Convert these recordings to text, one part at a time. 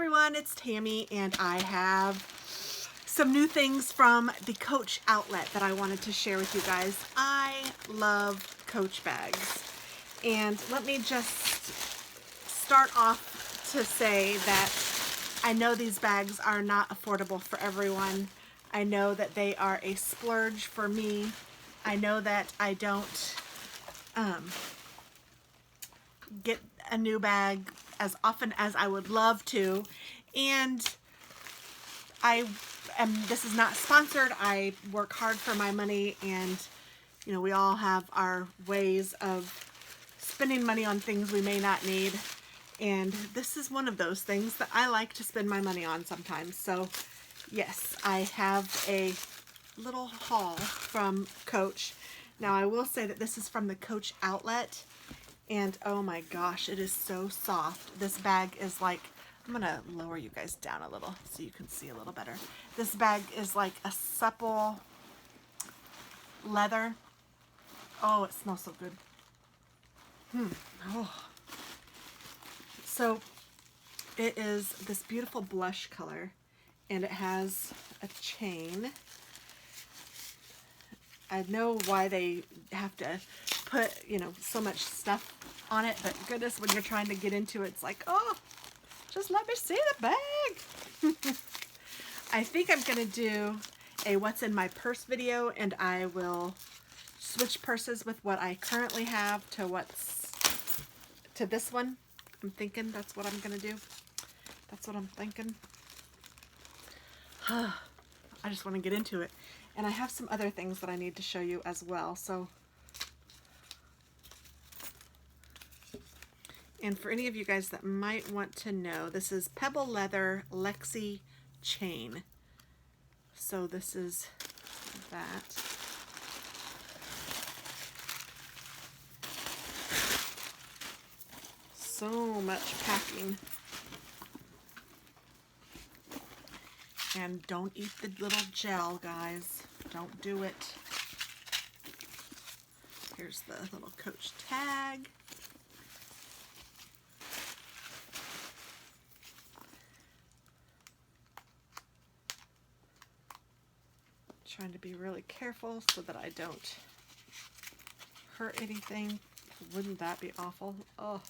everyone, it's Tammy, and I have some new things from the Coach outlet that I wanted to share with you guys. I love Coach bags, and let me just start off to say that I know these bags are not affordable for everyone. I know that they are a splurge for me. I know that I don't get a new bag as often as I would love to, and this is not sponsored. I work hard for my money, and you know, we all have our ways of spending money on things we may not need, and this is one of those things that I like to spend my money on sometimes. So yes, I have a little haul from Coach. Now I will say that this is from the Coach outlet, and oh my gosh, it is so soft. This bag is like, I'm gonna lower you guys down a little so you can see a little better. This bag is like a supple leather. Oh, it smells so good. Oh. So it is this beautiful blush color, and it has a chain. I know why they have to put, you know, so much stuff on it, but goodness, when you're trying to get into it, it's like, oh, just let me see the bag. I think I'm gonna do a what's in my purse video, and I will switch purses with what I currently have to this one. I'm thinking that's what I'm gonna do. That's what I'm thinking. I just want to get into it. And I have some other things that I need to show you as well. So, and for any of you guys that might want to know, this is Pebble Leather Lexi Chain. So this is that. So much packing. And don't eat the little gel, guys. Don't do it. Here's the little Coach tag. Trying to be really careful so that I don't hurt anything. Wouldn't that be awful? Oh.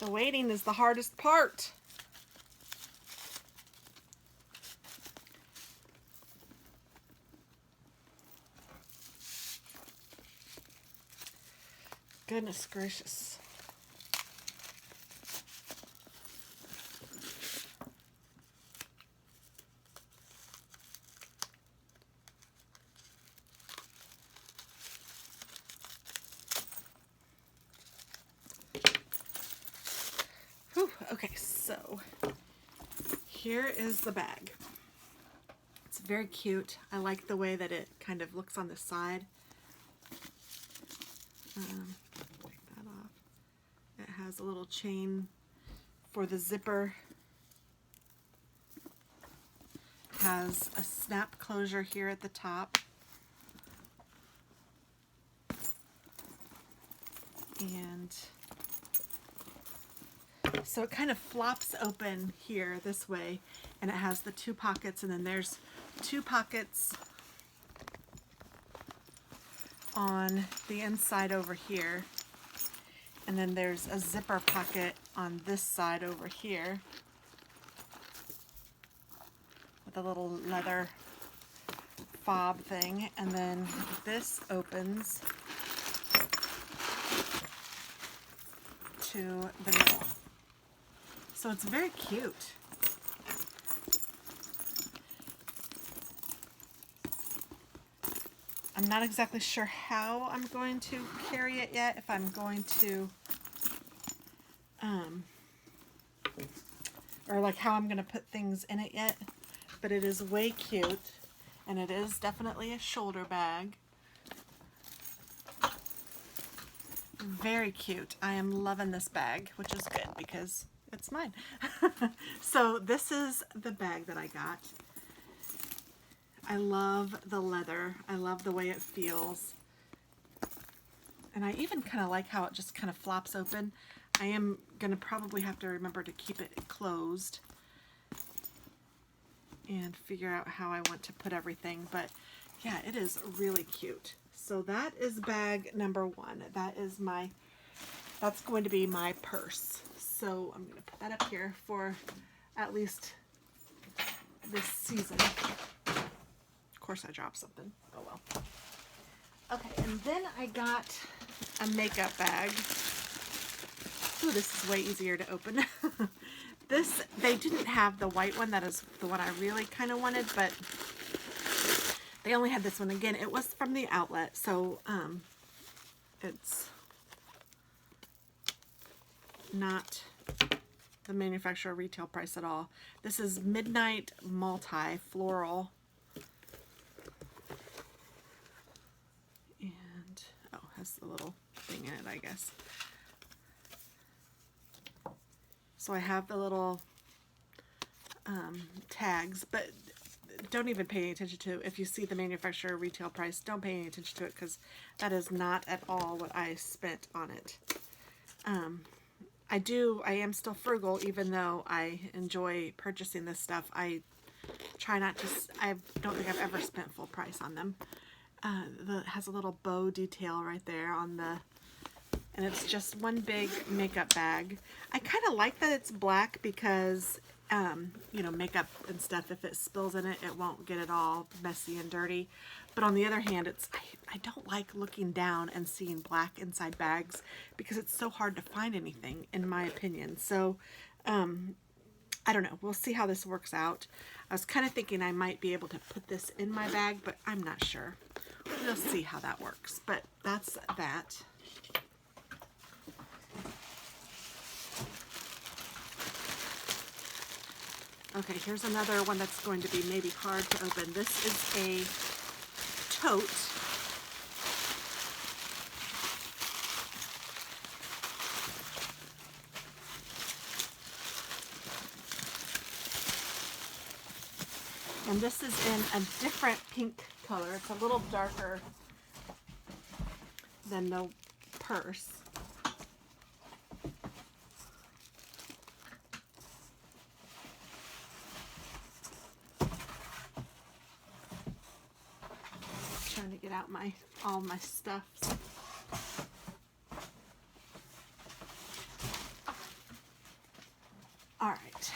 The waiting is the hardest part. Goodness gracious. Whew, okay, so here is the bag. It's very cute. I like the way that it kind of looks on the side. Take that off. It has a little chain for the zipper. Has a snap closure here at the top. And so it kind of flops open here this way, and it has the two pockets, and then there's two pockets on the inside over here, and then there's a zipper pocket on this side over here with a little leather fob thing, and then this opens to the middle. So it's very cute. I'm not exactly sure how I'm going to carry it yet, if I'm going to, or like how I'm going to put things in it yet, but it is way cute, and it is definitely a shoulder bag. Very cute. I am loving this bag, which is good because It's mine. So this is the bag that I got. I love the leather. I love the way it feels. And I even kind of like how it just kind of flops open. I am going to probably have to remember to keep it closed and figure out how I want to put everything. But yeah, it is really cute. So that is bag number one. That's going to be my purse. So I'm going to put that up here for at least this season. Of course I dropped something. Oh well. Okay, and then I got a makeup bag. Ooh, this is way easier to open. They didn't have the white one. That is the one I really kind of wanted, but they only had this one. Again, it was from the outlet, so it's not the manufacturer retail price at all. This is Midnight Multi Floral. And, oh, has a little thing in it, I guess. So I have the little tags, but don't even pay any attention to it. If you see the manufacturer retail price, don't pay any attention to it, because that is not at all what I spent on it. I am still frugal, even though I enjoy purchasing this stuff. I try not to, I don't think I've ever spent full price on them. It has a little bow detail right there on the, and it's just one big makeup bag. I kind of like that it's black because, you know, makeup and stuff, if it spills in it, it won't get it all messy and dirty. But on the other hand, I don't like looking down and seeing black inside bags because it's so hard to find anything, in my opinion. So, I don't know. We'll see how this works out. I was kind of thinking I might be able to put this in my bag, but I'm not sure. We'll see how that works. But that's that. Okay, here's another one that's going to be maybe hard to open. This is a tote. And this is in a different pink color. It's a little darker than the purse. Trying to get out all my stuff. All right.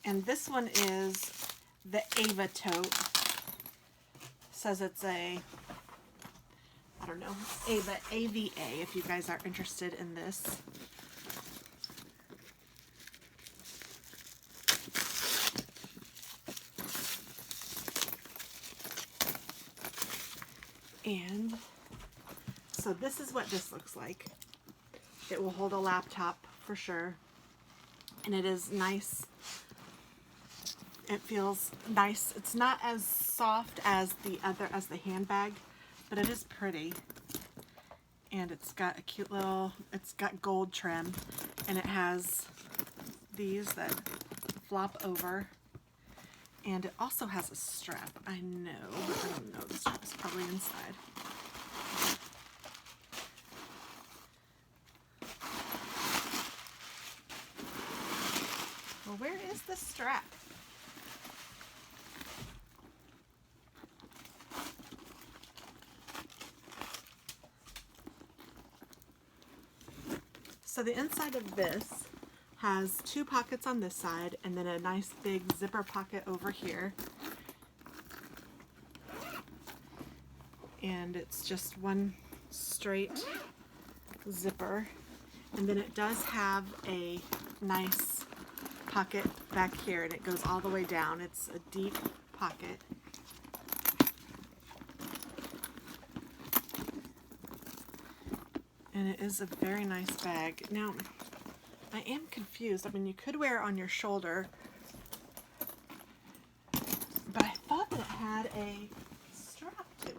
And this one is the Ava tote. Says it's a, I don't know, Ava, AVA, if you guys are interested in this. And so this is what this looks like. It will hold a laptop for sure. And it is nice. It feels nice. It's not as soft as the handbag, but it is pretty. And it's got a cute little, it's got gold trim, and it has these that flop over. And it also has a strap. I know, but I don't know. The strap is probably inside. Well, where is the strap? So the inside of this has two pockets on this side and then a nice big zipper pocket over here. And it's just one straight zipper. And then it does have a nice pocket back here, and it goes all the way down. It's a deep pocket. And it is a very nice bag. Now, I am confused. I mean, you could wear it on your shoulder, but I thought that it had a strap to it.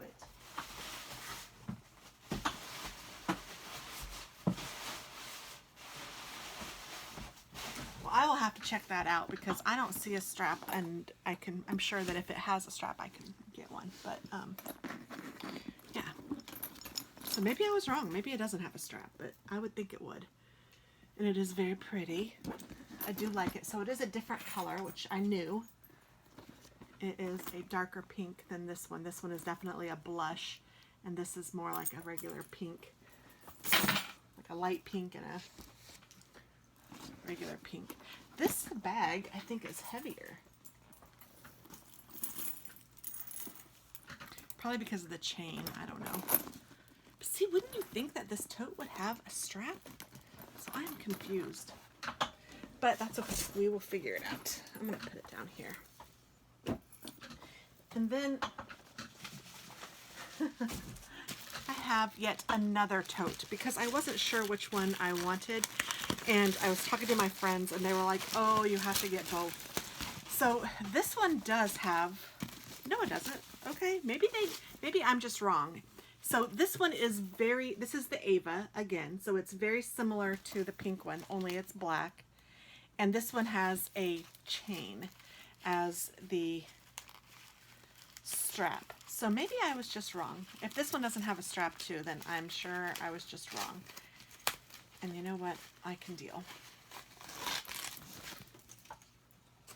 have to check that out because I don't see a strap, and I'm sure that if it has a strap, I can get one. But yeah. So maybe I was wrong. Maybe it doesn't have a strap, but I would think it would. And it is very pretty. I do like it. So it is a different color, which I knew. It is a darker pink than this one. This one is definitely a blush, and this is more like a regular pink, like a light pink and a regular pink. This bag, I think, is heavier. Probably because of the chain. I don't know. But see, wouldn't you think that this tote would have a strap? So I am confused. But that's okay. We will figure it out. I'm going to put it down here. And then I have yet another tote because I wasn't sure which one I wanted. And I was talking to my friends and they were like, oh, you have to get both. So this one does have, no it doesn't. Okay, maybe I'm just wrong. So this one is this is the Ava again. So it's very similar to the pink one, only it's black. And this one has a chain as the strap. So maybe I was just wrong. If this one doesn't have a strap too, then I'm sure I was just wrong. And you know what? I can deal.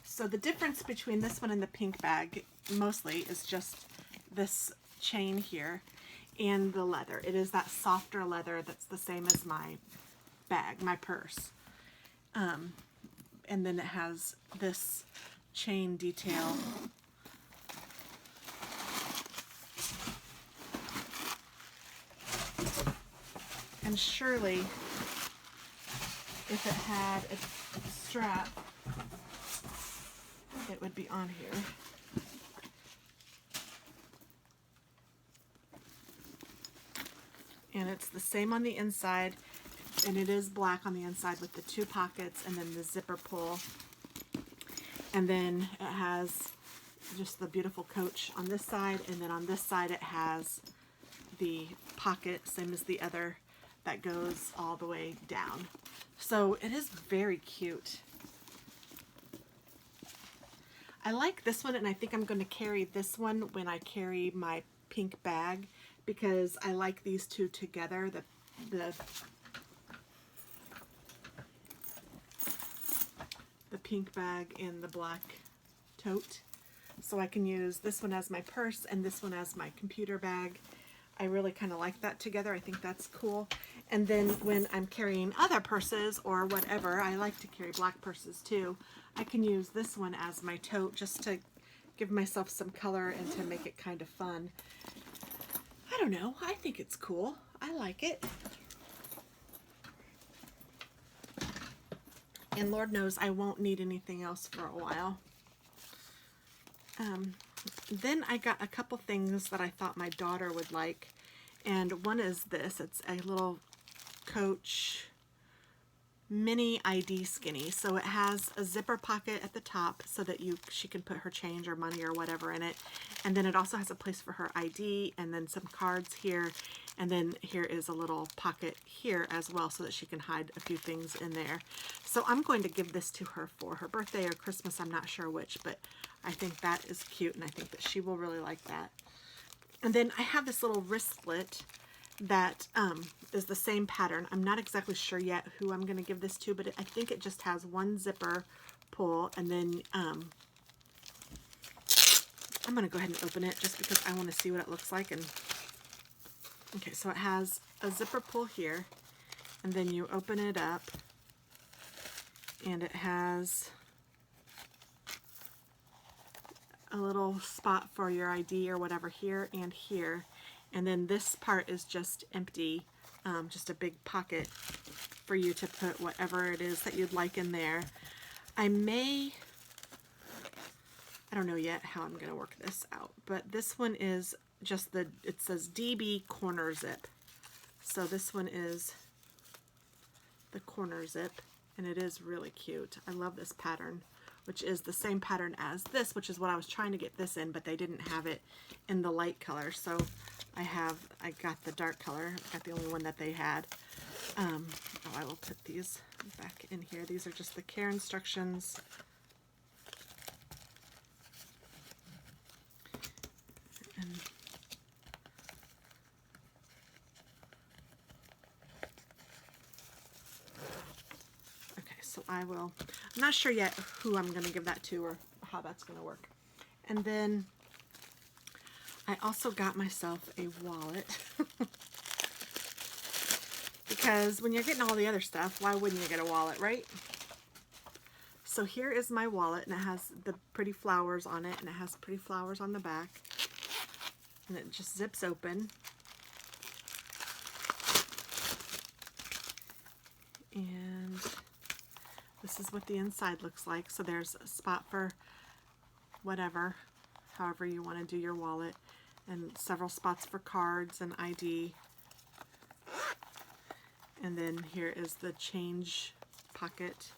So the difference between this one and the pink bag mostly is just this chain here and the leather. It is that softer leather that's the same as my bag, my purse. And then it has this chain detail. And surely, if it had a strap, it would be on here. And it's the same on the inside, and it is black on the inside with the 2 pockets and then the zipper pull. And then it has just the beautiful coach on this side, and then on this side it has the pocket, same as the other, that goes all the way down. So it is very cute. I like this one, and I think I'm going to carry this one when I carry my pink bag because I like these two together, the pink bag and the black tote. So I can use this one as my purse and this one as my computer bag. I really kind of like that together. I think that's cool. And then when I'm carrying other purses or whatever, I like to carry black purses too. I can use this one as my tote just to give myself some color and to make it kind of fun. I don't know. I think it's cool. I like it. And Lord knows I won't need anything else for a while. Then I got a couple things that I thought my daughter would like. And one is this. It's a little Coach mini ID skinny. So it has a zipper pocket at the top so that she can put her change or money or whatever in it. And then it also has a place for her ID and then some cards here. And then here is a little pocket here as well so that she can hide a few things in there. So I'm going to give this to her for her birthday or Christmas. I'm not sure which, but I think that is cute and I think that she will really like that. And then I have this little wristlet that is the same pattern. I'm not exactly sure yet who I'm going to give this to, but I think it just has one zipper pull, and then I'm going to go ahead and open it just because I want to see what it looks like. And okay, so it has a zipper pull here, and then you open it up, and it has a little spot for your ID or whatever here and here. And then this part is just empty, just a big pocket for you to put whatever it is that you'd like in there. I don't know yet how I'm going to work this out, but this one is just it says DB corner zip. So this one is the corner zip, and it is really cute. I love this pattern, which is the same pattern as this, which is what I was trying to get this in, but they didn't have it in the light color. So I got the dark color. I got the only one that they had. Oh, I will put these back in here. These are just the care instructions. And okay, so I'm not sure yet who I'm going to give that to or how that's going to work. And then I also got myself a wallet because when you're getting all the other stuff, why wouldn't you get a wallet, right? So here is my wallet, and it has the pretty flowers on it, and it has pretty flowers on the back, and it just zips open. And this is what the inside looks like. So there's a spot for whatever, however you want to do your wallet, and several spots for cards and ID. And then here is the change pocket.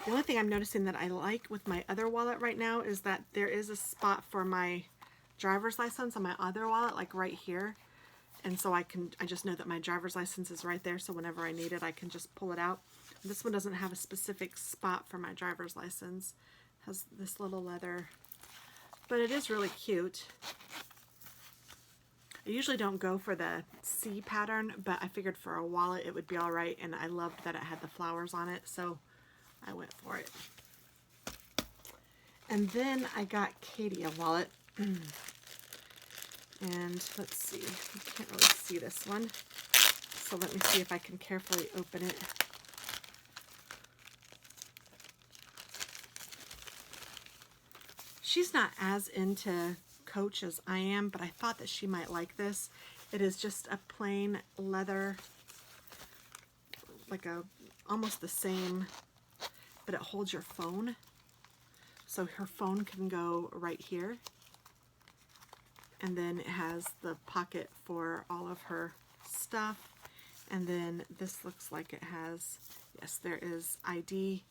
The only thing I'm noticing that I like with my other wallet right now is that there is a spot for my driver's license on my other wallet, like right here. And so I just know that my driver's license is right there, so whenever I need it, I can just pull it out. This one doesn't have a specific spot for my driver's license. It has this little leather, but it is really cute. I usually don't go for the C pattern, but I figured for a wallet it would be all right, and I loved that it had the flowers on it, so I went for it. And then I got Katie a wallet. And let's see, you can't really see this one, so let me see if I can carefully open it. She's not as into Coach as I am, but I thought that she might like this. It is just a plain leather, like almost the same, but it holds your phone. So her phone can go right here. And then it has the pocket for all of her stuff. And then this looks like it has, yes, there is ID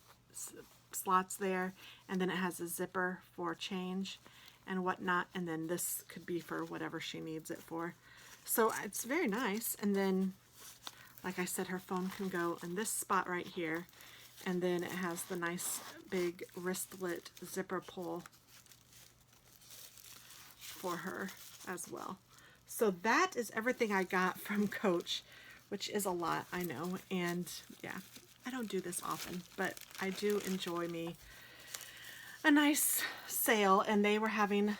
slots there. And then it has a zipper for change and whatnot. And then this could be for whatever she needs it for. So it's very nice. And then, like I said, her phone can go in this spot right here. And then it has the nice big wristlet zipper pull for her as well. So that is everything I got from Coach, which is a lot, I know. And yeah, I don't do this often, but I do enjoy me a nice sale, and they were having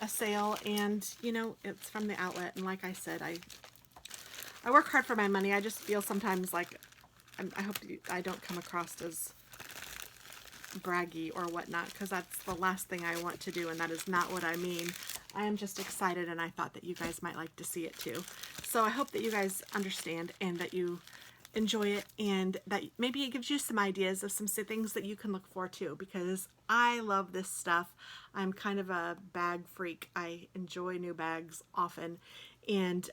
a sale, and you know, it's from the outlet, and like I said, I work hard for my money. I just feel sometimes like I hope I don't come across as braggy or whatnot, because that's the last thing I want to do, and that is not what I mean. I am just excited, and I thought that you guys might like to see it too. So I hope that you guys understand and that you enjoy it, and that maybe it gives you some ideas of some things that you can look for too, because I love this stuff. I'm kind of a bag freak. I enjoy new bags often, and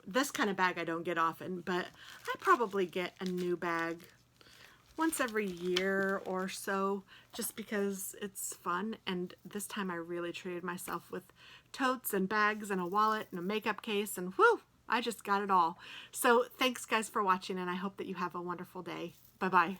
this kind of bag I don't get often, but I probably get a new bag once every year or so, just because it's fun. And this time I really treated myself with totes and bags and a wallet and a makeup case, and whoo, I just got it all. So thanks guys for watching, and I hope that you have a wonderful day. Bye-bye.